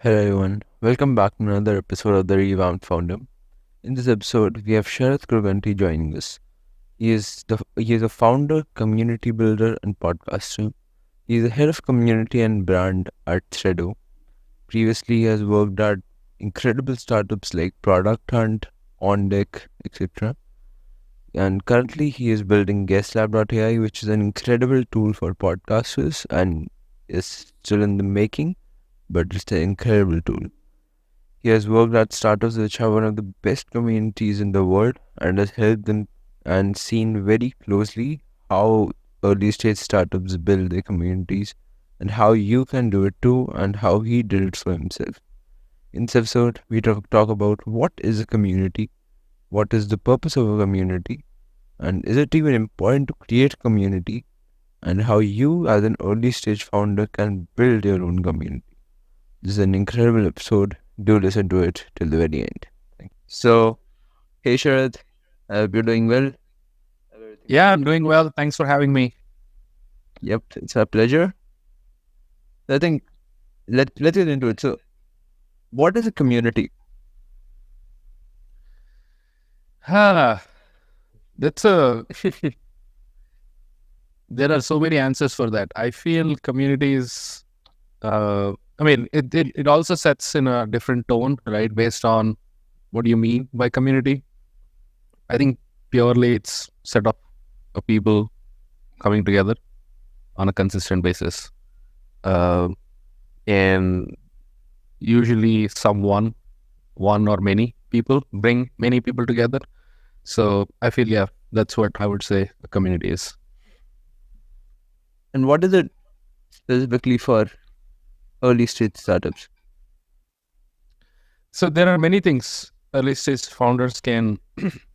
Hello everyone, welcome back to another episode of the Revamped Founder. In this episode, we have Sharath Kuruganty joining us. He is a founder, community builder, and podcaster. He is the head of community and brand at Thredo. Previously, he has worked at incredible startups like Product Hunt, On Deck, etc. And currently, he is building GuestLab.ai, which is an incredible tool for podcasters and is still in the making, but it's an incredible tool. He has worked at startups which have one of the best communities in the world and has helped them and seen very closely how early stage startups build their communities and how you can do it too and how he did it for himself. In this episode, we talk about what is a community, what is the purpose of a community, and is it even important to create a community, and how you as an early stage founder can build your own community. This is an incredible episode. Do listen to it till the very end. So, hey Sharath, I hope you're doing well. Yeah, I'm doing well. Thanks for having me. Yep, it's a pleasure. I think let's get into it. So, what is a community? That's a there are so many answers for that. I feel communities it also sets in a different tone, right? Based on what do you mean by community. I think purely it's set of people coming together on a consistent basis. And usually one or many people bring many people together. So I feel, yeah, that's what I would say a community is. And what is it specifically for early stage startups? So there are many things early stage founders can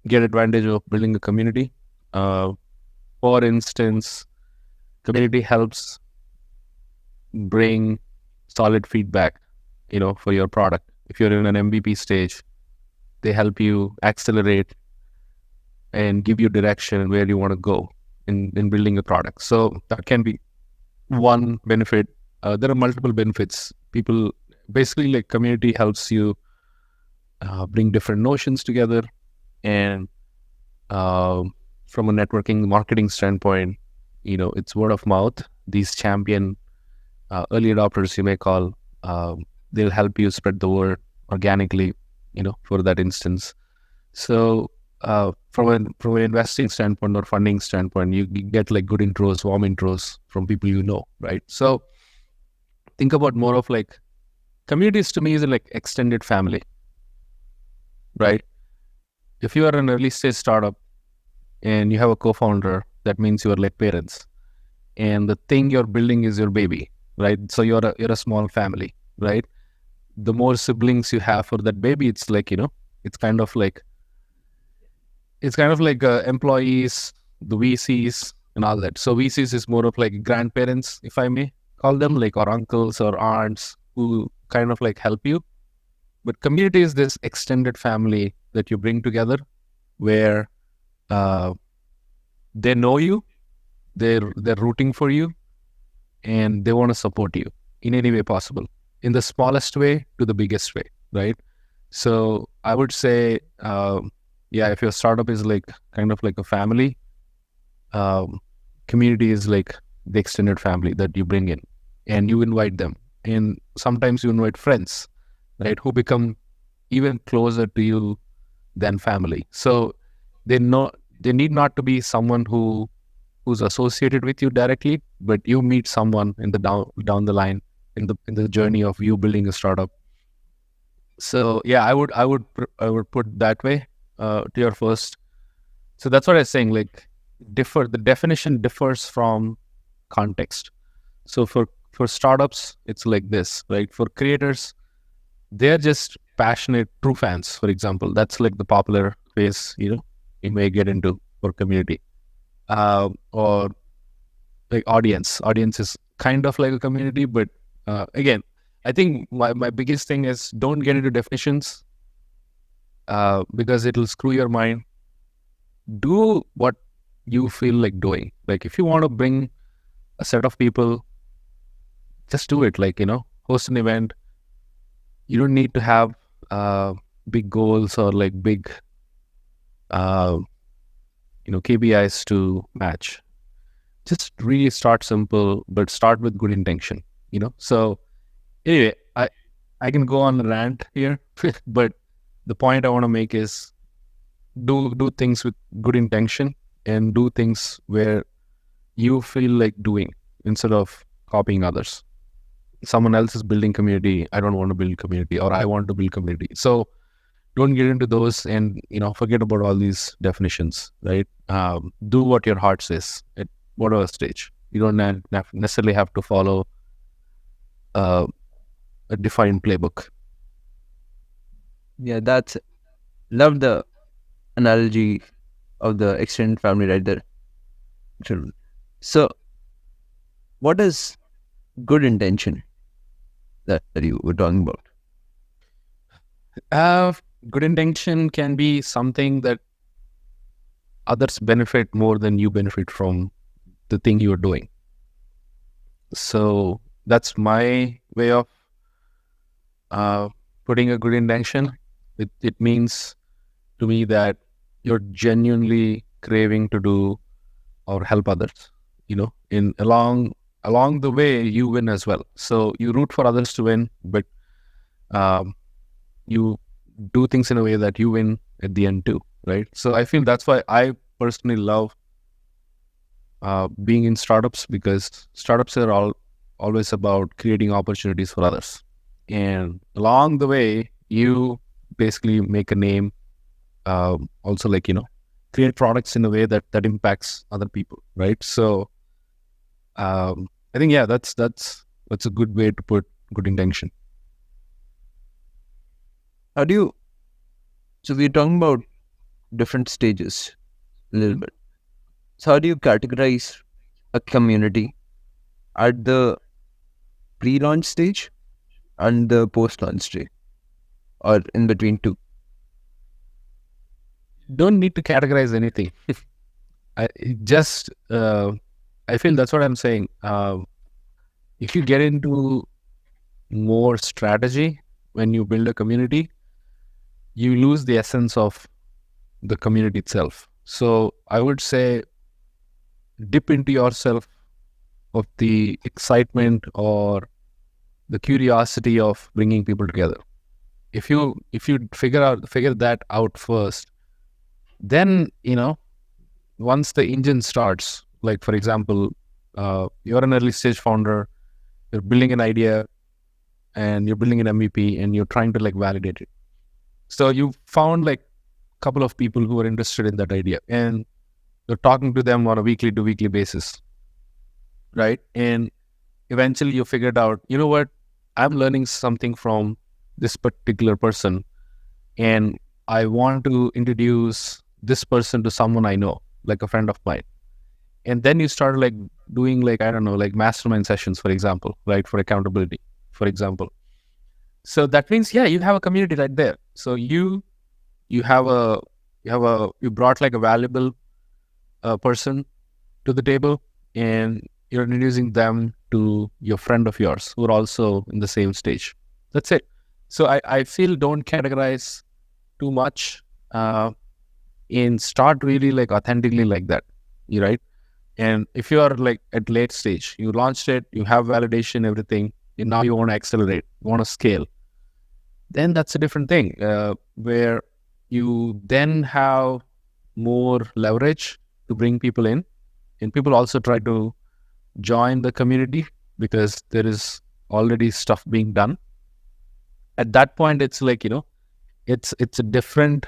get advantage of building a community. For instance, community helps bring solid feedback, for your product. If you're in an MVP stage, they help you accelerate and give you direction where you want to go in building a product. So that can be one benefit. There are multiple benefits. People basically, like, community helps you bring different notions together, and from a networking marketing standpoint, it's word of mouth. These champion early adopters, you may call, they'll help you spread the word organically, for that instance. So from an investing standpoint or funding standpoint, you get like good intros, warm intros from people right? So think about more of like communities. To me is like extended family, right? If you are an early stage startup and you have a co-founder, that means you are like parents, and the thing you're building is your baby, right? So you're a small family, right? The more siblings you have for that baby, it's like, it's kind of like employees, the VCs and all that. So VCs is more of like grandparents, if I may call them, like, or uncles or aunts who kind of like help you. But community is this extended family that you bring together, where they know you, they're rooting for you, and they want to support you in any way possible, in the smallest way to the biggest way, right? So I would say, if your startup is like kind of like a family, community is like the extended family that you bring in, and you invite them, and sometimes you invite friends, right, who become even closer to you than family. So they need not to be someone who's associated with you directly, but you meet someone in the down the line in the journey of you building a startup. So yeah, I would put that way to your first. So that's what I was saying. Like, the definition differs from context. So for startups, it's like this, right? For creators, they're just passionate true fans, for example. That's like the popular phase, you may get into for community. Or like audience is kind of like a community, but again, I think my biggest thing is don't get into definitions, because it'll screw your mind. Do what you feel like doing. Like, if you want to bring a set of people, just do it. Like, host an event, You don't need to have big goals or like big uh, KPIs to match. Just really start simple, but start with good intention. So anyway, I can go on a rant here, but the point I want to make is do things with good intention and do things where you feel like doing instead of copying others. Someone else is building community. I don't want to build community, or I want to build community. So don't get into those, and forget about all these definitions, right? Do what your heart says at whatever stage. You don't necessarily have to follow uh, a defined playbook. Yeah, that's love the analogy of the extended family right there. Children. So, what is good intention that you were talking about? Uh, Good intention can be something that others benefit more than you benefit from the thing you're doing. So that's my way of putting a good intention. It means to me that you're genuinely craving to do or help others. In along the way, you win as well. So you root for others to win, but um, you do things in a way that you win at the end too, right? So I feel that's why I personally love being in startups, because startups are always about creating opportunities for others, and along the way you basically make a name. Also, like create products in a way that impacts other people, right? So I think, yeah, that's a good way to put good intention. How do you? So we're talking about different stages a little bit. So how do you categorize a community at the pre-launch stage and the post-launch stage, or in between two? Don't need to categorize anything. I feel that's what I'm saying. If you get into more strategy when you build a community, you lose the essence of the community itself. So I would say dip into yourself of the excitement or the curiosity of bringing people together. If you figure that out first, then once the engine starts, like for example, you're an early stage founder, you're building an idea and you're building an MVP and you're trying to like validate it. So you found like a couple of people who are interested in that idea, and you're talking to them on a weekly to weekly basis, right? And eventually you figured out, you know what, I'm learning something from this particular person, and I want to introduce this person to someone I know, like a friend of mine. And then you start like doing like, I don't know, like mastermind sessions, for example, right? For accountability, for example. So that means, yeah, you have a community right there. So you brought like a valuable person to the table, and you're introducing them to your friend of yours who are also in the same stage. That's it. So I feel don't categorize too much, and start really like authentically like that. You right. And if you are like at late stage, you launched it, you have validation, everything, and now you want to accelerate, you want to scale, then that's a different thing, where you then have more leverage to bring people in, and people also try to join the community because there is already stuff being done. At that point, it's like it's a different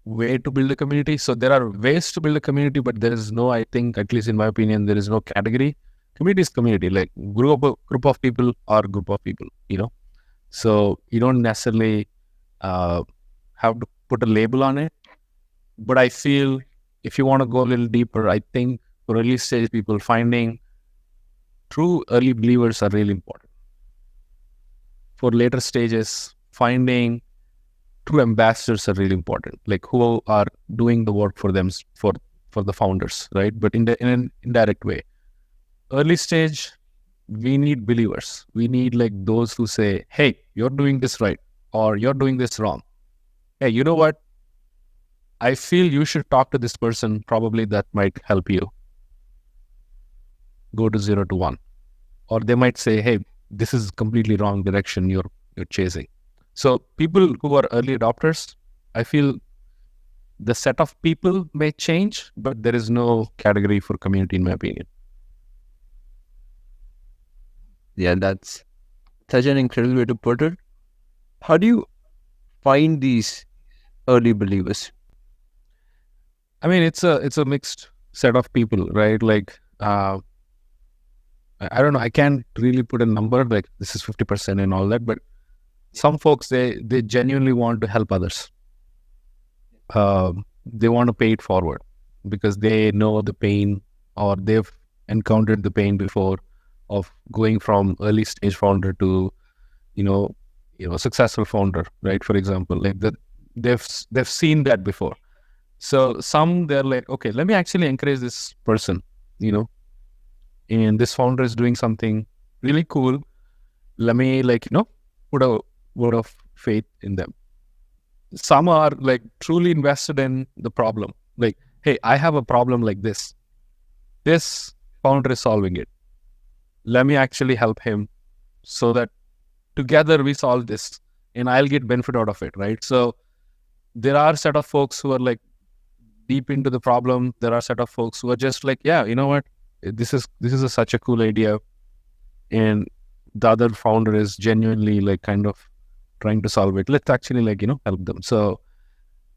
way to build a community. So there are ways to build a community, but there is no, I think, at least in my opinion, there is no category. Community is community, like group of people or group of people, So you don't necessarily have to put a label on it. But I feel if you want to go a little deeper, I think for early stage people, finding true early believers are really important. For later stages, finding true ambassadors are really important, like who are doing the work for them, for the founders, right? But in an indirect way. Early stage, we need believers. We need like those who say, hey, you're doing this right or you're doing this wrong. Hey, you know what? I feel you should talk to this person. Probably that might help you go to 0 to 1. Or they might say, hey, this is completely wrong direction you're chasing. So people who are early adopters, I feel the set of people may change, but there is no category for community in my opinion. Yeah, that's such an incredible way to put it. How do you find these early believers? I mean, it's a mixed set of people, right? Like I don't know, I can't really put a number like this is 50% and all that, but some folks they genuinely want to help others. They want to pay it forward because they know the pain or they've encountered the pain before of going from early stage founder to you know successful founder, right? For example, like that they've seen that before. So some they're like, okay, let me actually encourage this person, you know, and this founder is doing something really cool. Let me put a word of faith in them. Some are like truly invested in the problem. Like, hey, I have a problem like this. This founder is solving it. Let me actually help him so that together we solve this and I'll get benefit out of it, right? So there are a set of folks who are like deep into the problem. There are a set of folks who are just like, yeah, you know what? This is such a cool idea. And the other founder is genuinely like kind of trying to solve it. Let's actually help them. So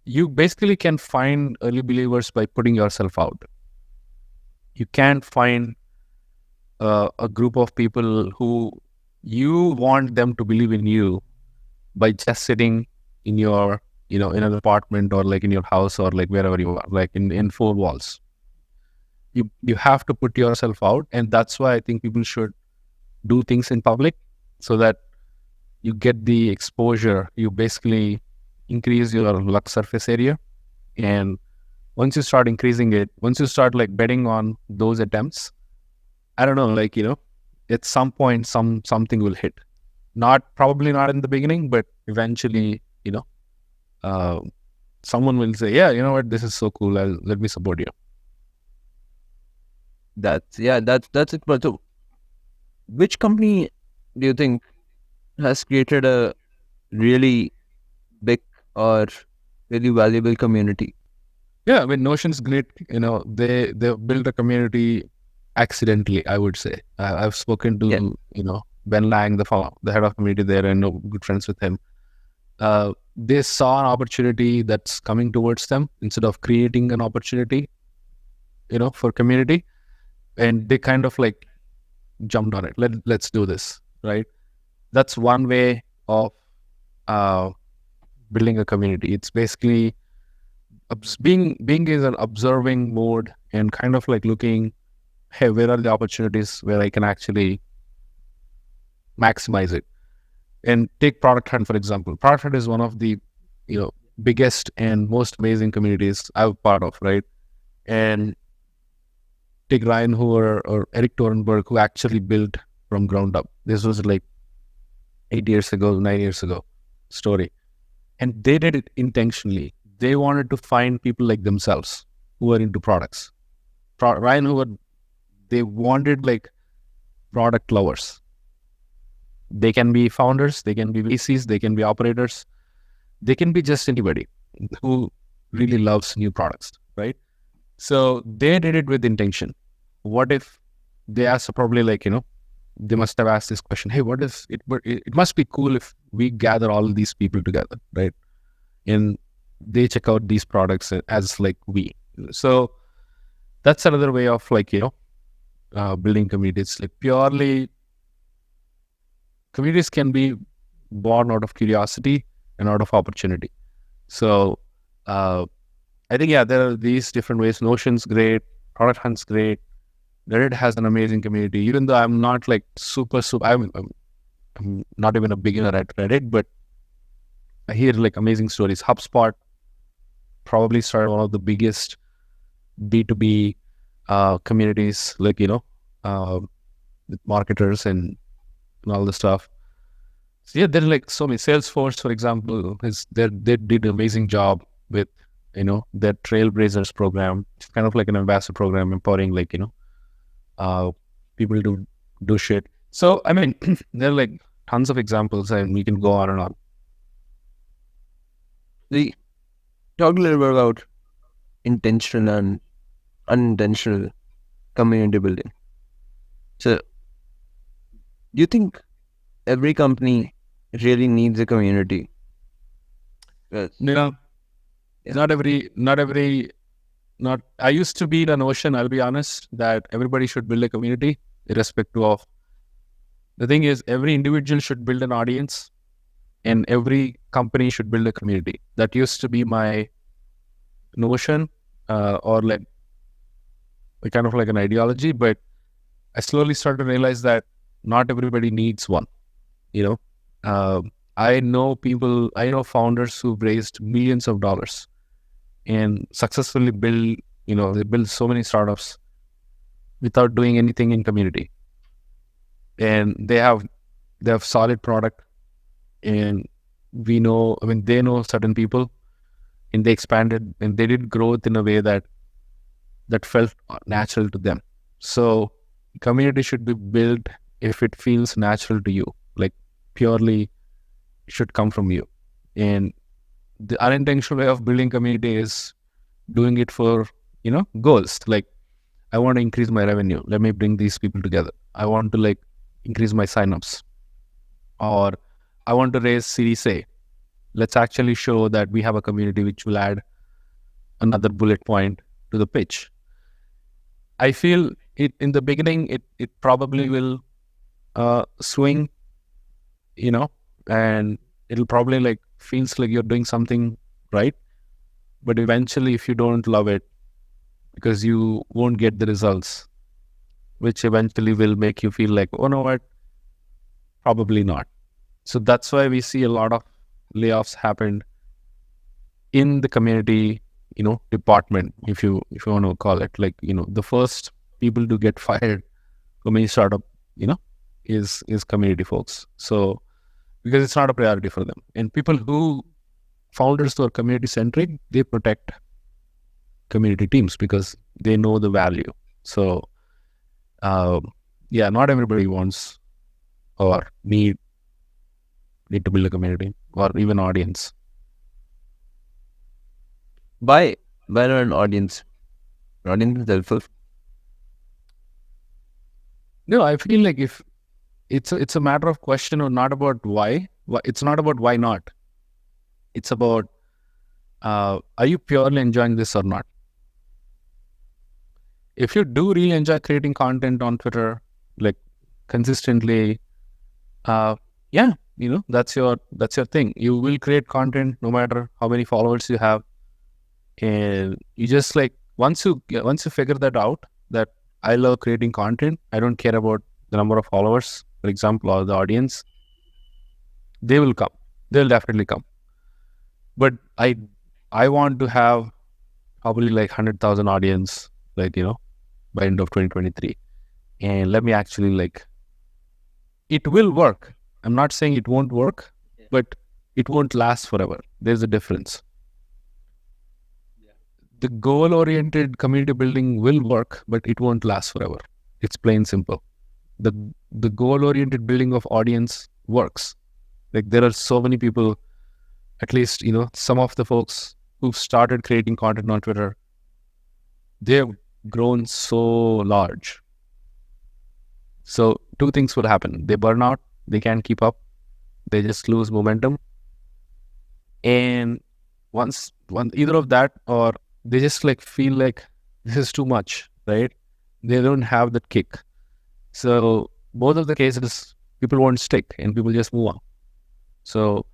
you basically can find early believers by putting yourself out. You can't find a group of people who you want them to believe in you by just sitting in your in an apartment or like in your house or like wherever you are, like in four walls. You have to put yourself out, and that's why I think people should do things in public so that you get the exposure. You basically increase your luck surface area, and once you start increasing it, once you start like betting on those attempts, I don't know, like at some point something will hit. Probably not in the beginning, but eventually, uh, someone will say, yeah, you know what, this is so cool, let me support you. That's it. But so, which company do you think has created a really big or really valuable community? Yeah, I mean, Notion's great. They've built a community accidentally, I would say. I've spoken Yeah, to Ben Lang, the head of community there, and good friends with him. They saw an opportunity that's coming towards them instead of creating an opportunity, for community, and they kind of like jumped on it. Let's do this, right? That's one way of building a community. It's basically being in an observing mode and kind of like looking, hey, where are the opportunities where I can actually maximize it? And take Product Hunt, for example. Product Hunt is one of the biggest and most amazing communities I'm part of, right? And take Ryan Hoover or Eric Torenberg, who actually built from ground up. This was like 8 years ago, 9 years ago story. And they did it intentionally. They wanted to find people like themselves who are into products. Ryan Hoover, they wanted like product lovers. They can be founders, they can be VCs, they can be operators, they can be just anybody who really loves new products, right? So they did it with intention. What if they asked, probably like, they must have asked this question, hey, what if it must be cool if we gather all these people together, right? And they check out these products as like we. So that's another way of like, building communities. Like purely, communities can be born out of curiosity and out of opportunity. So I think, yeah, there are these different ways. Notion's great, Product Hunt's great, Reddit has an amazing community. Even though I'm not like super, I'm not even a beginner at Reddit, but I hear like amazing stories. HubSpot probably started one of the biggest B2B communities, like, with marketers and all the stuff. So yeah, there are like so many. Salesforce, for example, they did an amazing job with their Trailblazers program. It's kind of like an ambassador program, empowering uh, people to do shit. So I mean, there are like tons of examples, and we can go on and on. We talk a little bit about intentional and unintentional community building. So, do you think every company really needs a community? Yes. Yeah. Not I used to be the notion, I'll be honest, that everybody should build a community irrespective of. The thing is, every individual should build an audience and every company should build a community. That used to be my notion, or like kind of like an ideology, but I slowly started to realize that not everybody needs one. I know founders who've raised millions of dollars and successfully they build so many startups without doing anything in community. And they have solid product, and they know certain people, and they expanded and they did growth in a way that felt natural to them. So community should be built if it feels natural to you, like purely should come from you. And the unintentional way of building community is doing it for goals. Like, I want to increase my revenue, let me bring these people together. I want to like increase my signups, or I want to raise Series A. Let's actually show that we have a community, which will add another bullet point to the pitch. I feel it in the beginning, it probably will swing, and it'll probably like feels like you're doing something right. But eventually, if you don't love it, because you won't get the results, which eventually will make you feel like, oh no, what? Probably not. So that's why we see a lot of layoffs happen in the community, department, if you want to call it. Like, the first people to get fired from any startup, is community folks. So because it's not a priority for them. And founders who are community centric, they protect community teams because they know the value. So not everybody wants or need to build a community or even audience. Why not an audience? An audience is helpful. No, I feel like if it's a matter of question, or not about why. It's not about why not. It's about are you purely enjoying this or not? If you do really enjoy creating content on Twitter, like consistently, that's your thing. You will create content no matter how many followers you have, and you just like once you figure that out, that I love creating content, I don't care about the number of followers, for example, or the audience. They will come. They'll definitely come. But I want to have probably like 100,000 audience, like, by end of 2023. And let me actually it will work. I'm not saying it won't work, but it won't last forever. There's a difference. The goal-oriented community building will work, but it won't last forever. It's plain simple. The goal-oriented building of audience works. Like, there are so many people, at least, some of the folks who've started creating content on Twitter, they've grown so large. So two things will happen. They burn out, they can't keep up, they just lose momentum. And once either of that, or they just feel like this is too much, right? They don't have that kick. So both of the cases, people won't stick and people just move on. So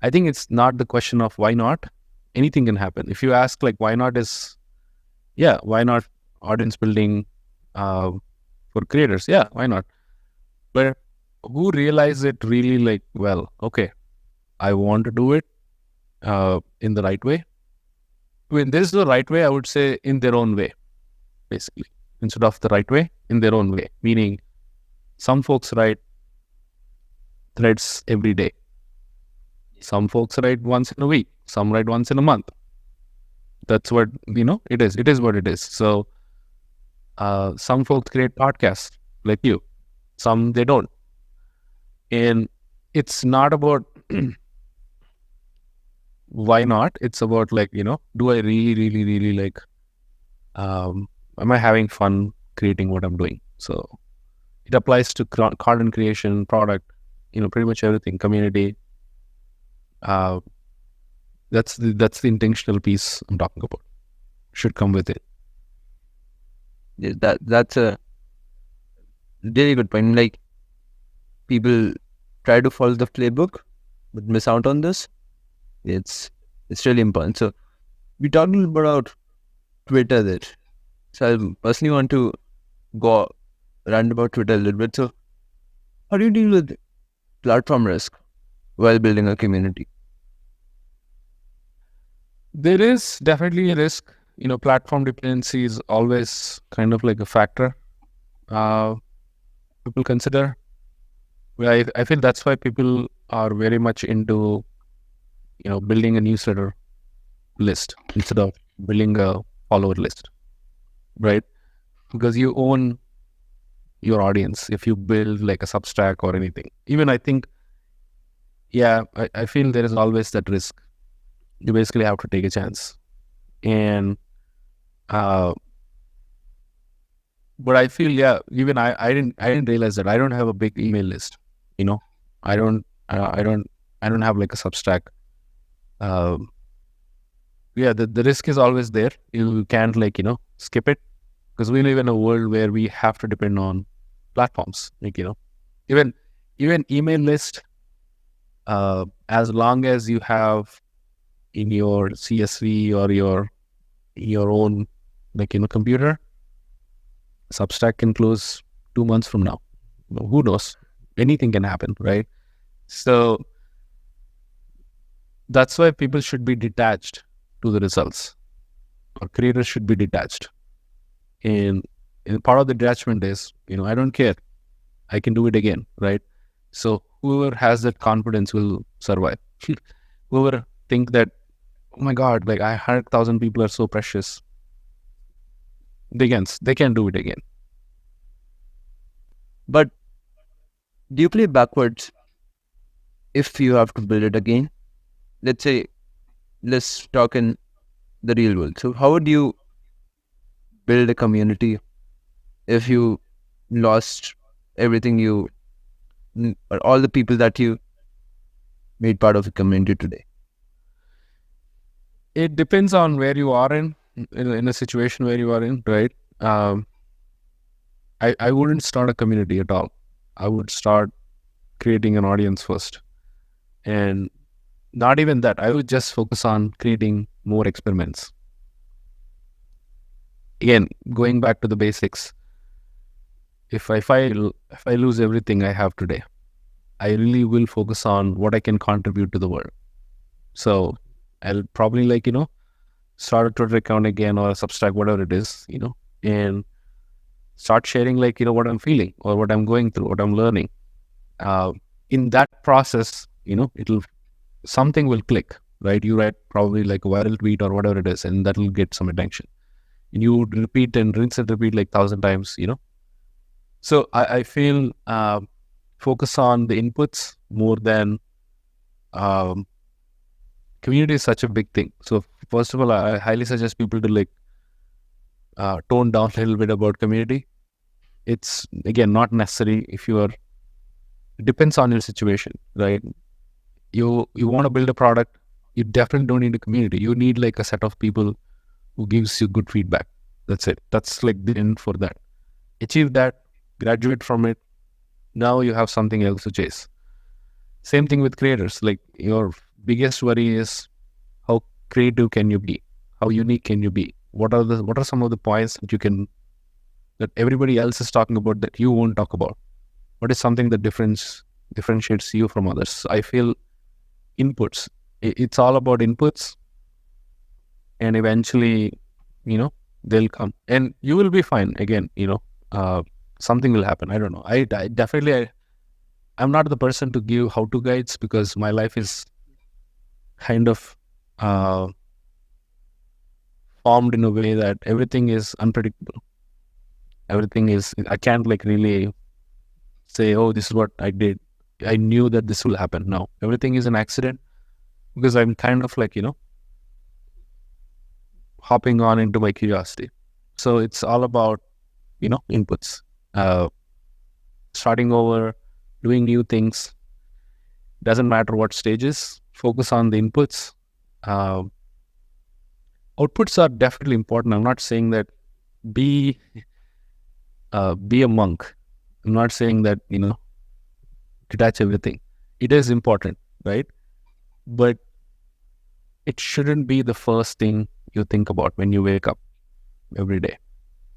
I think it's not the question of why not. Anything can happen. If you ask why not why not audience building for creators? Yeah, why not? But who realize it really okay, I want to do it in the right way. When there's the right way, I would say in their own way, basically. Instead of the right way, in their own way. Meaning, Some folks write threads every day. Some folks write once in a week. Some write once in a month. That's what, it is. It is what it is. So some folks create podcasts like you. Some they don't. And it's not about why not. It's about do I really, really, really am I having fun creating what I'm doing? So it applies to content creation, product, pretty much everything, community. That's the intentional piece I'm talking about. Should come with it. Yeah, that's a really good point. Like, people try to follow the playbook but miss out on this. It's really important. So we talked a little bit about Twitter there. So I personally want to go rant about Twitter a little bit. So how do you deal with platform risk while building a community? There is definitely a risk. Platform dependency is always kind of like a factor people consider. Well, I feel that's why people are very much into, building a newsletter list instead of building a follower list, right? Because you own your audience if you build like a Substack or anything. Even I think, I feel there is always that risk. You basically have to take a chance. And but I feel, even I didn't realize that I don't have a big email list. I don't have like a Substack. The risk is always there. You can't skip it, because we live in a world where we have to depend on platforms. Even email list, as long as you have in your CSV or your own computer, Substack can close 2 months from now. Who knows? Anything can happen, right? So that's why people should be detached to the results, or creators should be detached. And part of the detachment is, I don't care. I can do it again, right? So whoever has that confidence will survive. Whoever think that, oh my God, 100,000 people are so precious, they can do it again. But do you play backwards if you have to build it again? Let's talk in the real world. So how would you build a community if you lost everything or all the people that you made part of the community today? It depends on where you are in a situation where you are in, right? I wouldn't start a community at all. I would start creating an audience first. And not even that, I would just focus on creating more experiments. Again, going back to the basics, if I lose everything I have today, I really will focus on what I can contribute to the world. So I'll probably start a Twitter account again, or a Substack, whatever it is, and start sharing what I'm feeling or what I'm going through, what I'm learning. In that process, something will click, right? You write probably a viral tweet or whatever it is, and that will get some attention. And you would repeat and rinse and repeat 1,000 times, So I feel focus on the inputs more than community is such a big thing. So first of all, I highly suggest people to tone down a little bit about community. It's again not necessary if you are. It depends on your situation, right? You want to build a product, you definitely don't need a community. You need a set of people who gives you good feedback. That's it. That's the end for that. Achieve that, graduate from it. Now you have something else to chase. Same thing with creators. Your biggest worry is how creative can you be? How unique can you be? What are some of the points that everybody else is talking about that you won't talk about? What is something that differentiates you from others? I feel inputs. It's all about inputs, and eventually, they'll come, and you will be fine. Again, something will happen. I don't know. I definitely, I'm not the person to give how-to guides because my life is kind of uh, formed in a way that everything is unpredictable. Everything is, I can't like really say, oh, this is what I did. I knew that this will happen. No, everything is an accident because I'm kind of like, hopping on into my curiosity. So it's all about, inputs, uh, starting over, doing new things. Doesn't matter what stages, focus on the inputs. Uh, Outputs are definitely important. I'm not saying that be be a monk. I'm not saying that, detach everything. It is important, right? But it shouldn't be the first thing you think about when you wake up every day.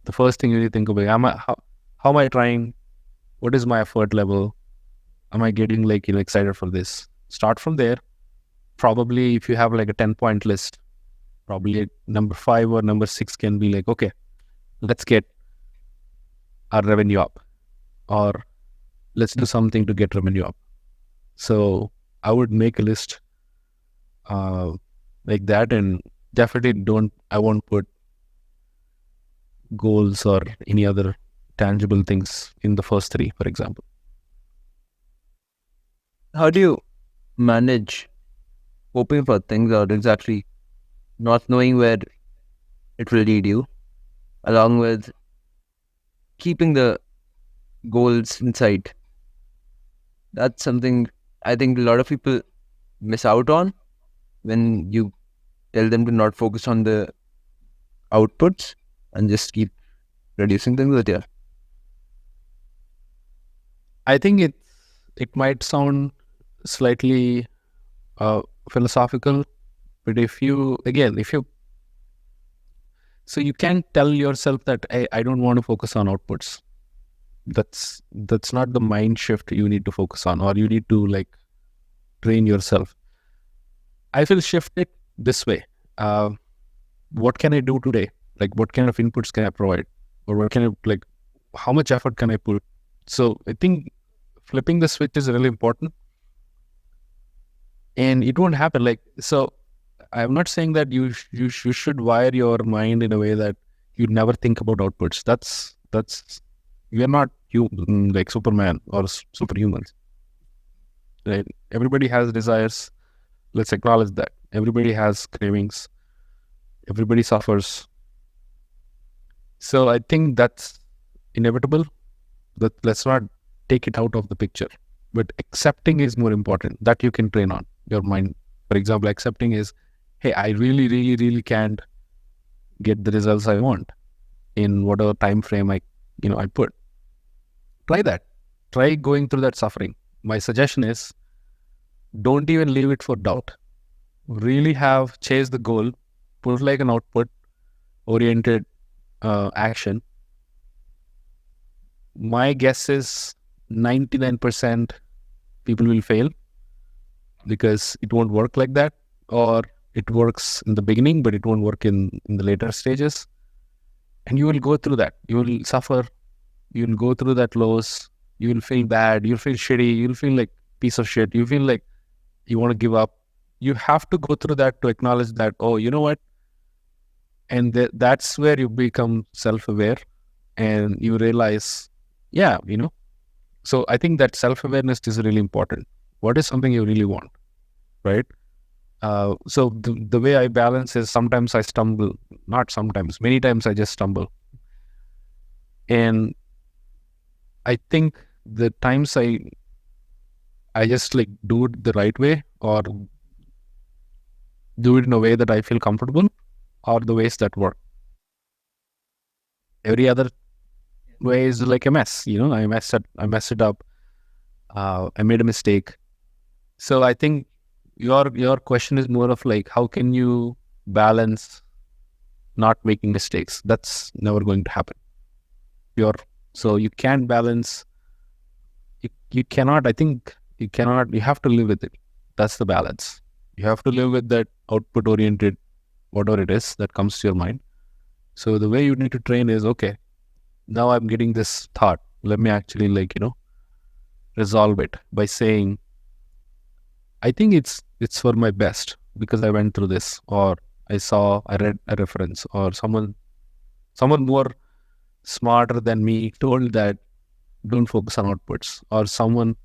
The first thing you need to think about, how am I trying? What is my effort level? Am I getting like, excited for this? Start from there. Probably if you have like a 10-point list, probably number 5 or number 6 can be like, okay, let's get our revenue up, or let's do something to get revenue up. So I would make a list like that, and definitely I won't put goals or any other tangible things in the first 3, for example. How do you manage hoping for things or exactly not knowing where it will lead you, along with keeping the goals in sight? That's something I think a lot of people miss out on when you tell them to not focus on the outputs and just keep reducing things. But yeah, I think it might sound slightly philosophical, but so you can't tell yourself that I don't want to focus on outputs. That's not the mind shift you need to focus on, or you need to like train yourself. I will shift it this way. What can I do today? Like, what kind of inputs can I provide? Or what can I, like, how much effort can I put? So I think flipping the switch is really important. And it won't happen. Like, so I'm not saying that you should wire your mind in a way that you never think about outputs. We are not like Superman or superhumans, right? Everybody has desires. Let's acknowledge that. Everybody has cravings. Everybody suffers. So I think that's inevitable. That let's not take it out of the picture. But accepting is more important. That you can train on your mind. For example, accepting is, hey, I really, really, really can't get the results I want in whatever time frame I put. Try that. Try going through that suffering. My suggestion is, don't even leave it for doubt. Really chase the goal, put like an output oriented action. My guess is 99% people will fail because it won't work like that, or it works in the beginning, but it won't work in the later stages. And you will go through that. You will suffer. You will go through that lows. You will feel bad. You'll feel shitty. You'll feel like piece of shit. You feel like you want to give up. You have to go through that to acknowledge that, oh, you know what? And that's where you become self-aware and you realize, yeah, So I think that self-awareness is really important. What is something you really want, right? So the way I balance is sometimes I stumble, not sometimes, many times I just stumble. And I think the times I just like do it the right way or do it in a way that I feel comfortable are the ways that work. Every other way is like a mess, I messed it up. I made a mistake. So I think your question is more of like, how can you balance not making mistakes? That's never going to happen. So you can't balance. You cannot. I think you cannot. You have to live with it. That's the balance. You have to live with that output oriented, whatever it is that comes to your mind. So the way you need to train is, okay, now I'm getting this thought, let me actually resolve it by saying, I think it's for my best because I went through this, or I read a reference, or someone more smarter than me told that don't focus on outputs, or someone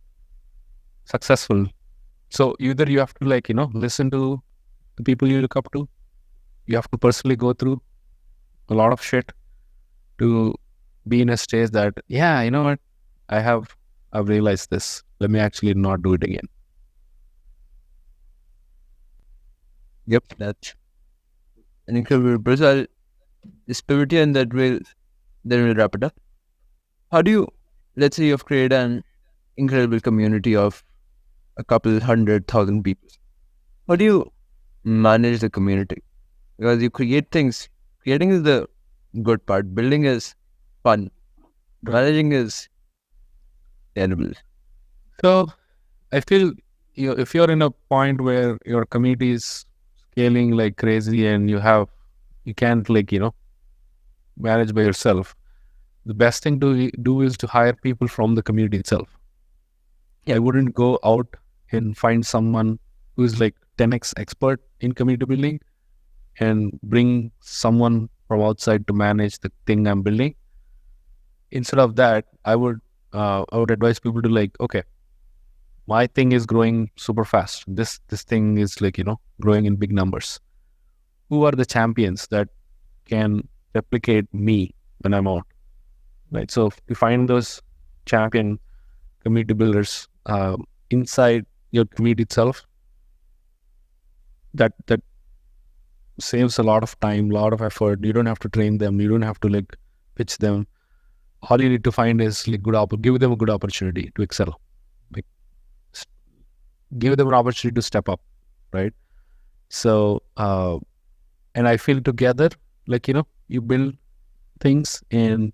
successful. So either you have to listen to the people you look up to, you have to personally go through a lot of shit to be in a stage that, yeah, you know what, I've realized this. Let me actually not do it again. Yep, that's an incredible approach. I'll just pivot here and then we'll wrap it up. How do you, let's say you've created an incredible community of a couple 100,000 people. How do you manage the community? Because you create things. Creating is the good part. Building is fun. Managing is terrible. So I feel if you're in a point where your community is scaling like crazy and you can't manage by yourself, the best thing to do is to hire people from the community itself. I wouldn't go out and find someone who's like 10x expert in community building and bring someone from outside to manage the thing I'm building. Instead of that, I would advise people to okay, my thing is growing super fast. This thing is growing in big numbers. Who are the champions that can replicate me when I'm out? Right. So if you find those champion community builders inside your community itself, that saves a lot of time, a lot of effort. You don't have to train them. You don't have to pitch them. All you need to find is give them a good opportunity to excel. Give them an opportunity to step up, right? So, and I feel together, you build things, and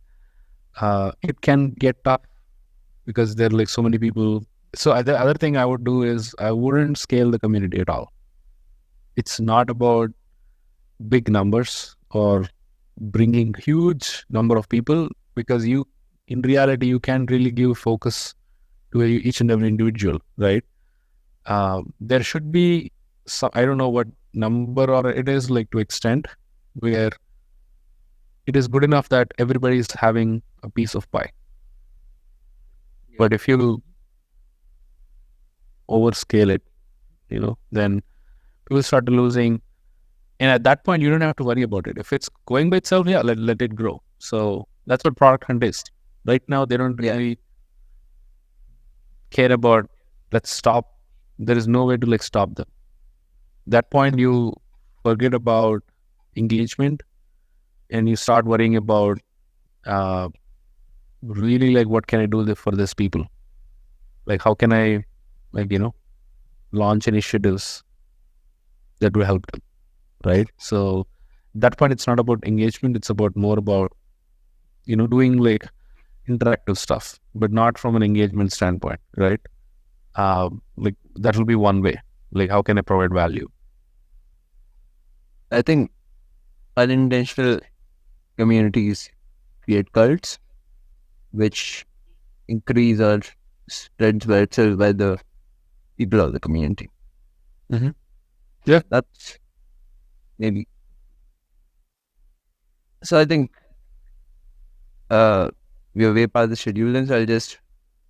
it can get tough because there are so many people. So the other thing I would do is I wouldn't scale the community at all. It's not about big numbers or bringing huge number of people, because in reality, you can't really give focus to each and every individual, right? There should be some, I don't know what number or it is to extent where it is good enough that everybody is having a piece of pie. But if you overscale it, then people start losing. And at that point, you don't have to worry about it. If it's going by itself, yeah, let it grow. So that's what Product Hunt is. Right now, they don't really care about, let's stop. There is no way to stop them. That point, you forget about engagement and you start worrying about really what can I do for these people? How can I launch initiatives that will help them, right? So that point, it's not about engagement. It's about more about doing interactive stuff, but not from an engagement standpoint, right? That will be one way. How can I provide value? I think unintentional communities create cults, which increase or spreads by itself by the people of the community. Mm-hmm. Yeah, that's maybe. So I think we are way past the schedule, and so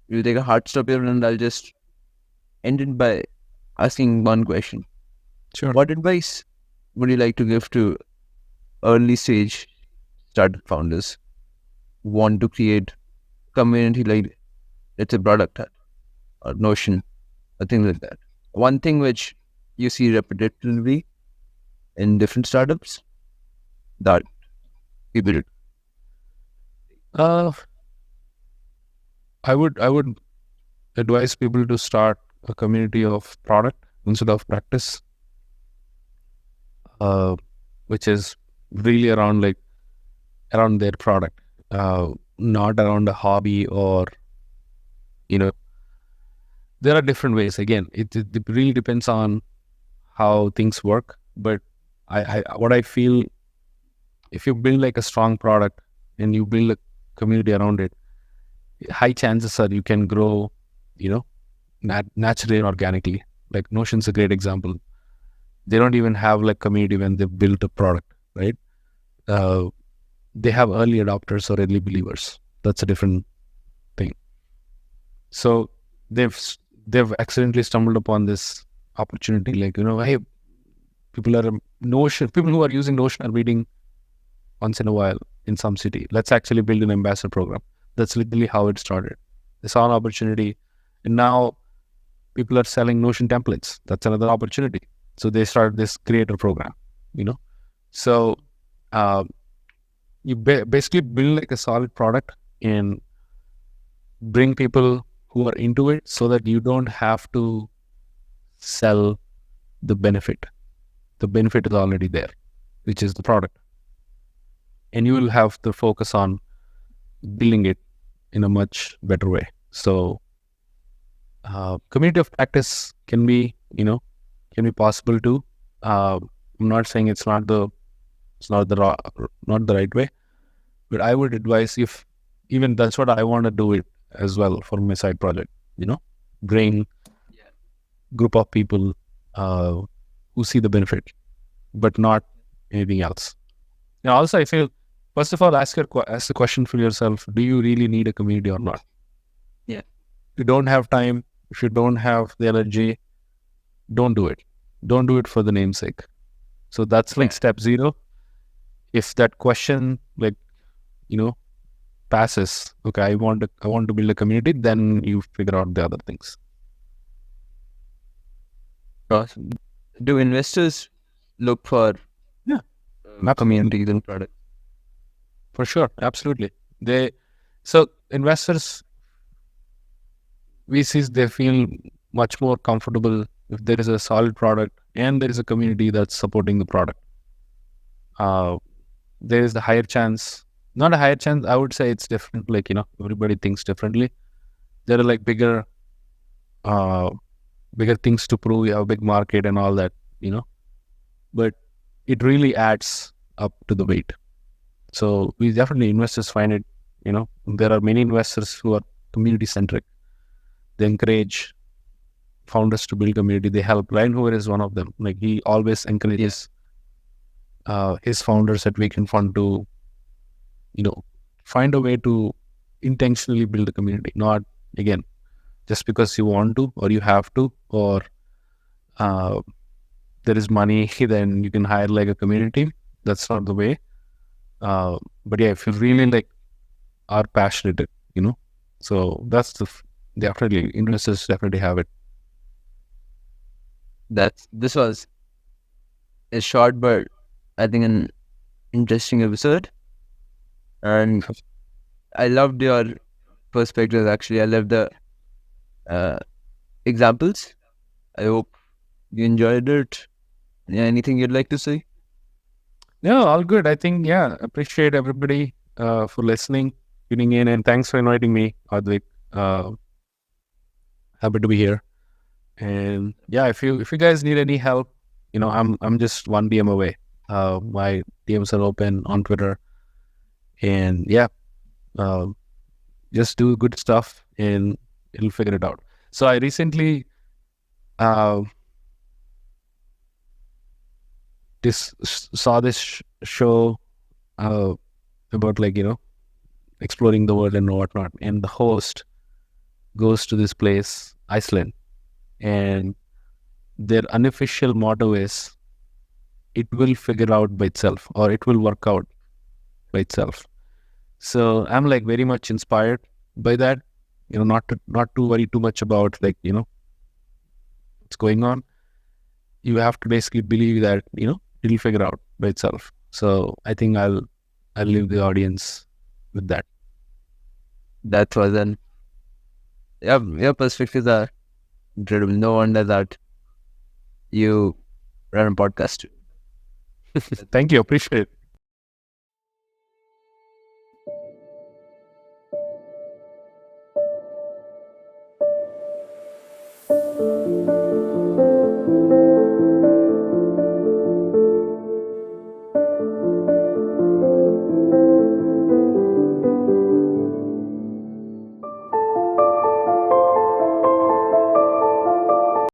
we'll take a hard stop here, and I'll just end it by asking one question. Sure. What advice would you like to give to early stage startup founders who want to create community like it's a product or Notion or things like that? One thing which you see repetitively in different startups that people do. I would advise people to start a community of product instead of practice, which is really around their product, not around a hobby or there are different ways. Again, it really depends on how things work. But what I feel, if you build a strong product and you build a community around it, high chances are you can grow, naturally and organically. Like Notion's a great example. They don't even have like community when they built a product, right? Uh, they have early adopters or early believers. That's a different thing. So they've accidentally stumbled upon this opportunity. Like, hey, people who are using Notion are meeting once in a while in some city. Let's actually build an ambassador program. That's literally how it started. They saw an opportunity, and now people are selling Notion templates. That's another opportunity. So they started this creator program. So uh, you basically build like a solid product and bring people who are into it, so that you don't have to sell the benefit. The benefit is already there, which is the product, and you will have to focus on building it in a much better way. So community of practice can be possible too. I'm not saying it's not not the right way, but I would advise, if even that's what I want to do it as well for my side project, bring group of people uh, who see the benefit, but not anything else. Now, also, I feel, first of all, ask the question for yourself: do you really need a community or not? Yeah. If you don't have time, if you don't have the energy, don't do it. Don't do it for the namesake. So that's like step zero. If that question, like, passes, okay, I want to build a community, then you figure out the other things. Awesome. Do investors look for Yeah, absolutely. communities and products? For sure, absolutely. So investors, VCs, they feel much more comfortable if there is a solid product and there is a community that's supporting the product. There is the higher chance, not a higher chance, I would say it's different. Like, everybody thinks differently. There are like bigger things to prove. You have a big market and all that, but it really adds up to the weight. So we definitely, investors find it, there are many investors who are community centric. They encourage founders to build community. They help. Ryan Hoover is one of them. Like, he always encourages his founders at Weekend Fund to, find a way to intentionally build a community. Not, again, just because you want to or you have to, or there is money, then you can hire like a community. That's not the way. But yeah, if you really like are passionate, so that's definitely, investors definitely have it. This was a short but I think an interesting episode, and I loved your perspectives. Actually, I love the examples. I hope you enjoyed it. Yeah, anything you'd like to say? No, all good. I think, yeah, appreciate everybody for listening, tuning in, and thanks for inviting me, Advik. Happy to be here. And yeah, if you guys need any help, I'm just one DM away. My DMs are open on Twitter, and yeah, just do good stuff and it'll figure it out. So I recently uh, saw this show about, like, exploring the world and whatnot, and the host goes to this place, Iceland, and their unofficial motto is, it will figure out by itself, or it will work out by itself. So I'm like very much inspired by that, not to worry too much about, like, what's going on. You have to basically believe that, it'll figure out by itself. So I think I'll leave the audience with that. That was an your perspectives are incredible. No wonder that you run a podcast. Thank you. Appreciate it.